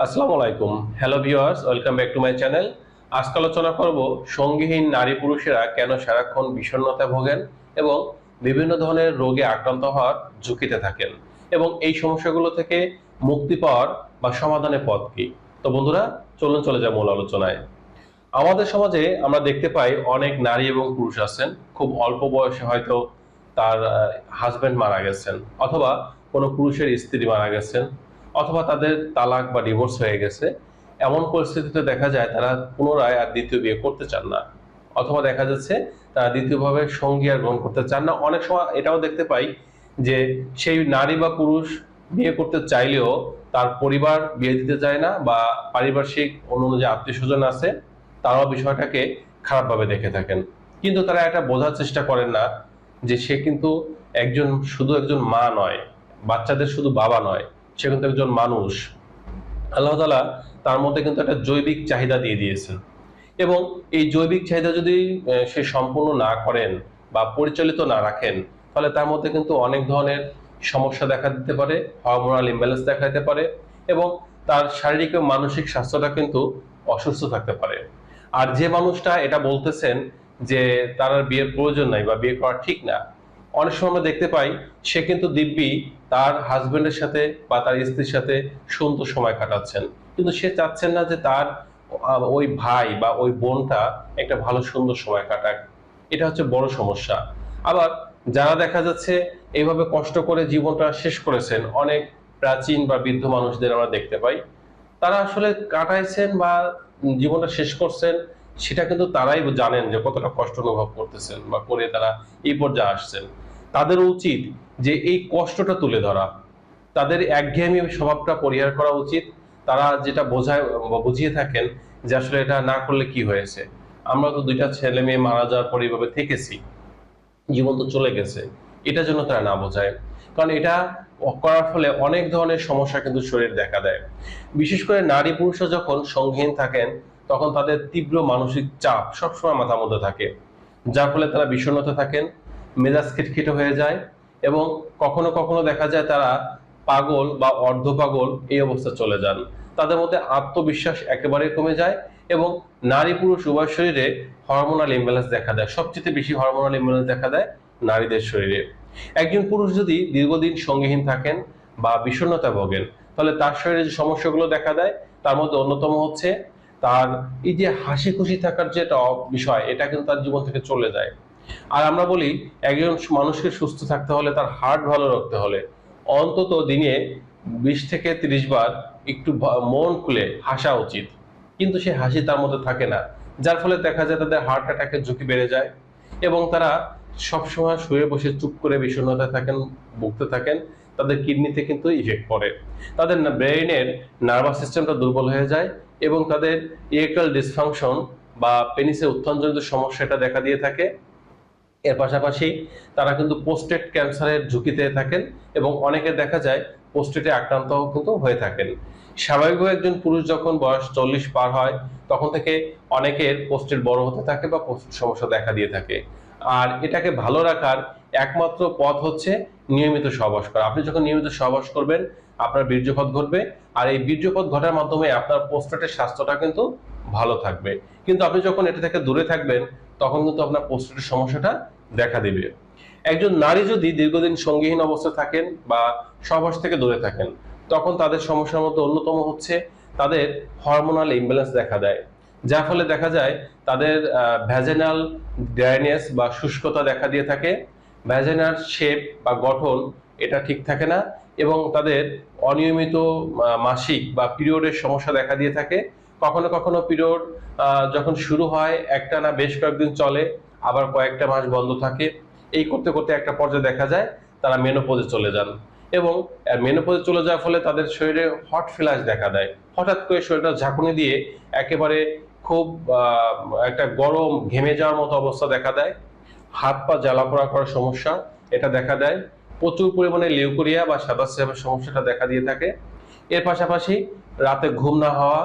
আসসালামু আলাইকুম। Hello viewers, welcome back to my channel. আজকে আলোচনা করব সঙ্গীহীন নারী পুরুষেরা কেন সারাক্ষণ বিষণ্ণতায় ভোগেন এবং বিভিন্ন ধরনের রোগে আক্রান্ত হওয়ার ঝুঁকিতে থাকেন এবং এই সমস্যাগুলো থেকে মুক্তি পাওয়ার বা সমাধানের পথ কি। তো বন্ধুরা, চলুন চলে যাই মূল আলোচনায়। আমাদের সমাজে আমরা দেখতে পাই অনেক নারী এবং পুরুষ আছেন খুব অল্প বয়সে হয়তো তার হাজবেন্ড মারা গেছেন, অথবা কোনো পুরুষের স্ত্রী মারা গেছেন, অথবা তাদের তালাক বা ডিভোর্স হয়ে গেছে। এমন পরিস্থিতিতে দেখা যায় তারা পুনরায় আর দ্বিতীয় বিয়ে করতে চান না, অথবা দেখা যাচ্ছে তারা দ্বিতীয়ভাবে সঙ্গী আর গ্রহণ করতে চান না। অনেক সময় এটাও দেখতে পাই যে সেই নারী বা পুরুষ বিয়ে করতে চাইলেও তার পরিবার বিয়ে দিতে চায় না, বা পারিপার্শ্বিক অন্য যে আত্মীয় স্বজন আছে তারাও বিষয়টাকে খারাপভাবে দেখে থাকেন। কিন্তু তারা এটা বোঝার চেষ্টা করেন না যে সে কিন্তু শুধু একজন মা নয়, বাচ্চাদের শুধু বাবা নয়, সে কিন্তু একজন মানুষ। আল্লাহ তাআলা তার মধ্যে কিন্তু একটা জৈবিক চাহিদা দিয়ে দিয়েছেন, এবং এই জৈবিক চাহিদা যদি সে সম্পূর্ণ না করেন বা পরিচালিত না রাখেন, তাহলে তার মধ্যে কিন্তু অনেক ধরনের সমস্যা দেখা দিতে পারে, হরমোনাল ইমব্যালেন্স দেখা দিতে পারে, এবং তার শারীরিক ও মানসিক স্বাস্থ্যটা কিন্তু অসুস্থ থাকতে পারে। আর যে মানুষটা এটা বলতেছেন যে তার আর বিয়ের প্রয়োজন নাই বা বিয়ে করা ঠিক না, অনেক সময় আমরা দেখতে পাই সে কিন্তু দিব্যি তার হাজবেন্ডের সাথে বা তার স্ত্রীর সাথে সুন্দর সময় কাটাচ্ছেন, কিন্তু সে চাচ্ছেন না যে তার ওই ভাই বা ওই বোনটা একটা ভালো সুন্দর সময় কাটাক। এটা হচ্ছে বড় সমস্যা। আবার যারা দেখা যাচ্ছে এইভাবে কষ্ট করে জীবনটা শেষ করেছেন, অনেক প্রাচীন বা বৃদ্ধ মানুষদের আমরা দেখতে পাই, তারা আসলে কাটাইছেন বা জীবনটা শেষ করছেন, সেটা কিন্তু তারাই জানেন যে কতটা কষ্ট অনুভব করতেছেন বা করে তারা এই পর্যায়ে আসছেন। তাদের উচিত যে এই কষ্টটা তুলে ধরা, তাদের একঘেয়েমি স্বভাবটা পরিহার করা উচিত। তারা যেটা বুঝিয়ে থাকেন যে আসলে এটা না করলে কি হয়েছে, আমরা তো দুইটা ছেলে মেয়ে মারা যাওয়ার পর এইভাবে থেকেছি, জীবন তো চলে গেছে, এটা যেন তারা না বোঝায়। কারণ এটা করার ফলে অনেক ধরনের সমস্যা কিন্তু শরীর দেখা দেয়। বিশেষ করে নারী পুরুষরা যখন সংগীহীন থাকেন, তখন তাদের তীব্র মানসিক চাপ সবসময় মাথার মধ্যে থাকে, যার ফলে তারা বিষণ্ণতা থাকেন, মেজাজ খিটখিটে হয়ে যায়, এবং কখনো কখনো দেখা যায় তারা পাগল বা অর্ধ পাগল এই অবস্থা চলে যান। তাদের মধ্যে আত্মবিশ্বাস একেবারে কমে যায়, এবং নারী পুরুষ উভয় শরীরে হরমোনাল ইমব্যালেন্স দেখা দেয়। সবচেয়ে বেশি হরমোনাল ইমব্যালেন্স দেখা দেয় নারীদের শরীরে। একজন পুরুষ যদি দীর্ঘদিন সঙ্গীহীন থাকেন বা বিষণ্ণতা ভোগেন, তাহলে তার শরীরে যে সমস্যাগুলো দেখা দেয় তার মধ্যে অন্যতম হচ্ছে তার এই যে হাসি খুশি থাকার যে একটা বিষয়, এটা কিন্তু তার জীবন থেকে চলে যায়। আর আমরা বলি একজন মানুষকে সুস্থ থাকতে হলে, তার হার্ট ভালো রাখতে হলে অন্তত দিনে 20 থেকে 30 বার একটু মন খুলে হাসা উচিত। কিন্তু সে হাসি তার মধ্যে থাকে না, যার ফলে দেখা যায় তাদের হার্ট অ্যাটাকের ঝুঁকি বেড়ে যায়, এবং তারা সবসময় শুয়ে বসে চুপ করে বিষণ্ণতায় থাকেন, ভুগতে থাকেন। তাদের কিডনিতে কিন্তু ইফেক্ট পড়ে, তাদের ব্রেইনের নার্ভাস সিস্টেমটা দুর্বল হয়ে যায়, এবং তাদের ইরেকটাইল ডিসফাংশন বা পেনিসের উত্থানজনিত সমস্যাটা দেখা দিয়ে থাকে। এর পাশাপাশি তারা কিন্তু পোস্টেট ক্যান্সারের ঝুঁকিতে থাকেন, এবং অনেকে দেখা যায় পোস্টেটে আক্রান্ত কিন্তু হয়ে থাকেন। স্বাভাবিকভাবে একজন পুরুষ যখন বয়স 40 পার হয়, তখন থেকে অনেকের পোস্টেট বড় হতে থাকে বা পোস্টেট সমস্যা দেখা দিয়ে থাকে। আর এটাকে ভালো রাখার একমাত্র পথ হচ্ছে নিয়মিত সহবাস করা। আপনি যখন নিয়মিত সহবাস করবেন, আপনার বীর্যপাত ঘটবে, আর এই বীর্যপাত ঘটার মাধ্যমে আপনার পোস্টেটের স্বাস্থ্যটা কিন্তু ভালো থাকবে। কিন্তু আপনি যখন এটা থেকে দূরে থাকবেন, তখন কিন্তু আপনার পোস্টেটের সমস্যাটা দেখা দিবে। একজন নারী যদি দীর্ঘদিন সঙ্গীহীন অবস্থায় থাকেন বা সহবাস থেকে দূরে থাকেন, তখন তাদের সমস্যার মধ্যে অন্যতম হচ্ছে তাদের হরমোনাল ইমব্যালেন্স দেখা দেয়, যার ফলে দেখা যায় তাদের ভ্যাজেনাল ড্রাইনেস বা শুষ্কতা দেখা দিয়ে থাকে, ভ্যাজেনাল শেপ বা গঠন এটা ঠিক থাকে না, এবং তাদের অনিয়মিত মাসিক বা পিরিয়ডের সমস্যা দেখা দিয়ে থাকে। কখনো কখনো পিরিয়ড যখন শুরু হয় একটানা বেশ কয়েকদিন চলে, আবার কয়েকটা মাস বন্ধ থাকে। এই করতে করতে একটা পর্যায়ে দেখা যায় তারা মেনোপজে চলে যান, এবং মেনোপজে চলে যাওয়ার ফলে তাদের শরীরে হট ফ্ল্যাশ দেখা দেয়। হঠাৎ করে শরীরটা ঝাঁকুনি দিয়ে একেবারে খুব একটা গরম ঘেমে যাওয়ার মতো অবস্থা দেখা দেয়। হাত পা জ্বালাপোড়া করার সমস্যা এটা দেখা দেয়। প্রচুর পরিমাণে লিউকোরিয়া বা সাদা স্রাবের সমস্যাটা দেখা দিয়ে থাকে। এর পাশাপাশি রাতে ঘুম না হওয়া,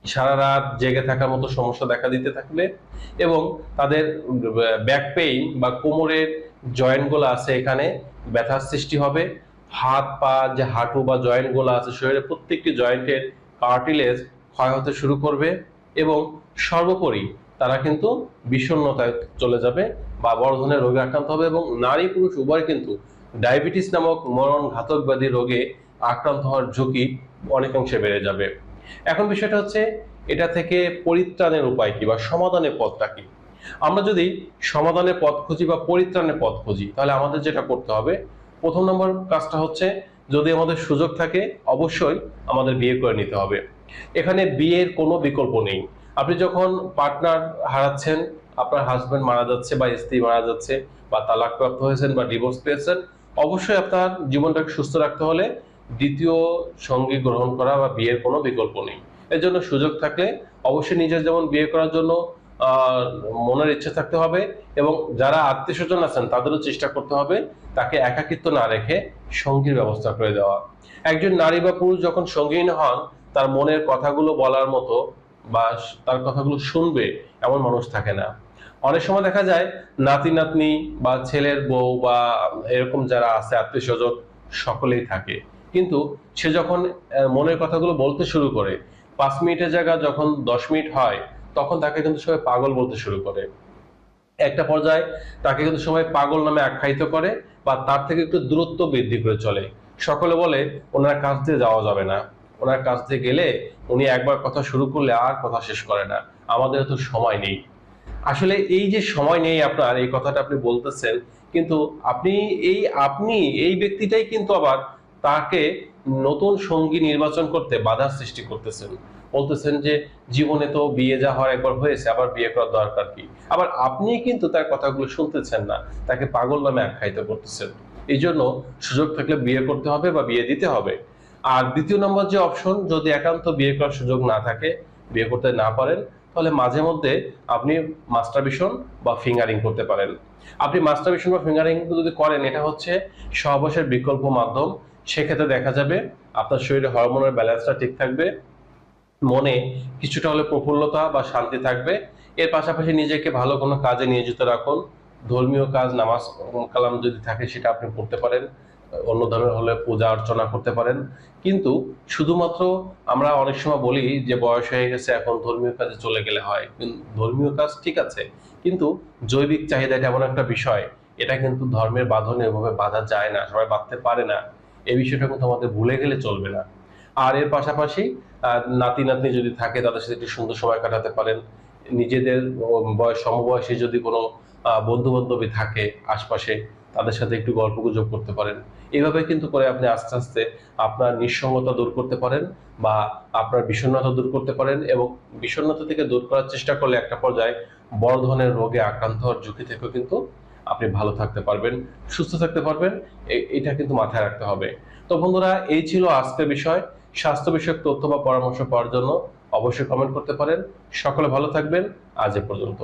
সারা রাত জেগে থাকার মতো সমস্যা দেখা দিতে থাকবে, এবং তাদের ব্যাক পেইন বা কোমরের জয়েন্ট গুলো আছে এখানে ব্যথার সৃষ্টি হবে। হাত পা যে হাঁটু বা জয়েন্ট গুলো আছে শরীরের প্রত্যেকটি জয়েন্টের কার্টিলেজ ক্ষয় হতে শুরু করবে এবং সর্বোপরি তারা কিন্তু বিষণ্ণতায় চলে যাবে বা বড় ধরনের রোগে আক্রান্ত হবে এবং নারী পুরুষ উভয় কিন্তু ডায়াবেটিস নামক মরণ ঘাতক ব্যাধি রোগে আক্রান্ত হওয়ার ঝুঁকি অনেকাংশে বেড়ে যাবে। এখন বিষয়টা হচ্ছে এটা থেকে পরিত্রাণের উপায় কি বা সমাধানের পথটা কি। আমরা যদি সমাধানের পথ খুঁজি বা পরিত্রাণের পথ খুঁজি তাহলে আমাদের যেটা করতে হবে, প্রথম নম্বর কাজটা হচ্ছে যদি আমাদের সুযোগ থাকে অবশ্যই আমাদের বিয়ে করে নিতে হবে। এখানে বিয়ের কোনো বিকল্প নেই। আপনি যখন পার্টনার হারাচ্ছেন, আপনার হাজবেন্ড মারা যাচ্ছে বা স্ত্রী মারা যাচ্ছে বা তালাকপ্রাপ্ত হয়েছেন বা ডিভোর্স পেয়েছেন, অবশ্যই আপনার জীবনটাকে সুস্থ রাখতে হলে দ্বিতীয় সঙ্গী গ্রহণ করা বা বিয়ের কোনো বিকল্প নেই। এর জন্য সুযোগ থাকলে অবশ্যই নিজের যেমন বিয়ে করার জন্য মনের ইচ্ছে থাকতে হবে এবং যারা আত্মীয় স্বজন আছেন তাদেরও চেষ্টা করতে হবে তাকে একাকিত্ব না রেখে সঙ্গীর ব্যবস্থা করে দেওয়া। একজন নারী বা পুরুষ যখন সঙ্গীহীন হন তার মনের কথাগুলো বলার মতো বা তার কথাগুলো শুনবে এমন মানুষ থাকে না। অনেক সময় দেখা যায় নাতি নাতনি বা ছেলের বউ বা এরকম যারা আছে আত্মীয় স্বজন সকলেই থাকে, কিন্তু সে যখন মনের কথাগুলো বলতে শুরু করে 5 মিনিটের জায়গায় যখন 10 মিনিট হয় তখন তাকে কিন্তু সবাই পাগল বলতে শুরু করে। একটা পর্যায়ে তাকে কিন্তু সবাই পাগল নামে আখ্যায়িত করে বা তার থেকে একটু দূরত্ব বৃদ্ধি করে চলে। সকলে বলে ওনার কাছ দিয়ে যাওয়া যাবে না, ওনার কাছ দিয়ে গেলে উনি একবার কথা শুরু করলে আর কথা শেষ করে না, আমাদের তো সময় নেই। আসলে এই যে সময় নেই আপনার, এই কথাটা আপনি বলতেছেন, কিন্তু আপনি এই ব্যক্তিটাই কিন্তু আবার তাকে নতুন সঙ্গী নির্বাচন করতে বাধার সৃষ্টি করতেছেন। বলতেছেন যে জীবনে তো বিয়ে যা হওয়ার একবার হয়েছে, আবার বিয়ে করার দরকার কি। আবার আপনি কিন্তু তার কথাগুলো শুনতেছেন না, তাকে পাগল নামে আখ্যায়িত করতেছেন। এই জন্য সুযোগ থাকলে বিয়ে করতে হবে বা বিয়ে দিতে হবে। আর দ্বিতীয় নম্বর যে অপশন, যদি একান্ত বিয়ে করার সুযোগ না থাকে, বিয়ে করতে না পারেন, তাহলে মাঝে মধ্যে আপনি মাস্টারবেশন বা ফিঙ্গারিং করতে পারেন। আপনি মাস্টারবেশন বা ফিঙ্গারিং যদি করেন, এটা হচ্ছে সহবাসের বিকল্প মাধ্যম। সেক্ষেত্রে দেখা যাবে আপনার শরীরে হরমোনের ব্যালেন্সটা ঠিক থাকবে, মনে কিছুটা হলে প্রফুল্লতা বা শান্তি থাকবে। এর পাশাপাশি নিজেকে ভালো কোনো কাজে নিয়োজিত রাখুন। ধর্মীয় কাজ, নামাজ কালাম যদি থাকে সেটা আপনি করতে পারেন, অন্য ধর্মের হলে পূজা অর্চনা করতে পারেন। কিন্তু শুধুমাত্র আমরা অনেক সময় বলি যে বয়স হয়ে গেছে এখন ধর্মীয় কাজে চলে গেলে হয়, ধর্মীয় কাজ ঠিক আছে, কিন্তু জৈবিক চাহিদা এটা এমন একটা বিষয়, এটা কিন্তু ধর্মের বাঁধনে এভাবে বাঁধা যায় না, সবাই বাঁধতে পারে না। এই বিষয়টা কিন্তু আমাদের ভুলে গেলে চলবে না। আর এর পাশাপাশি নাতি নাতনি যদি থাকে তাদের সাথে একটু সুন্দর সময় কাটাতে পারেন। নিজেদের সমবয়সী যদি কোনো বন্ধু বান্ধবী থাকে আশপাশে, তাদের সাথে একটু গল্প গুজব করতে পারেন। এইভাবে কিন্তু করে আপনি আস্তে আস্তে আপনার নিঃসঙ্গতা দূর করতে পারেন বা আপনার বিষণ্ণতা দূর করতে পারেন এবং বিষণ্ণতা থেকে দূর করার চেষ্টা করলে একটা পর্যায়ে বড় ধরনের রোগে আক্রান্ত হওয়ার ঝুঁকি থেকেও কিন্তু আপনি ভালো থাকতে পারবেন, সুস্থ থাকতে পারবেন। এটা কিন্তু মাথায় রাখতে হবে। তো বন্ধুরা, এই ছিল আজকের বিষয়। স্বাস্থ্য বিষয়ক তথ্য বা পরামর্শ পাওয়ার জন্য অবশ্যই কমেন্ট করতে পারেন। সকলে ভালো থাকবেন। আজ এ পর্যন্ত।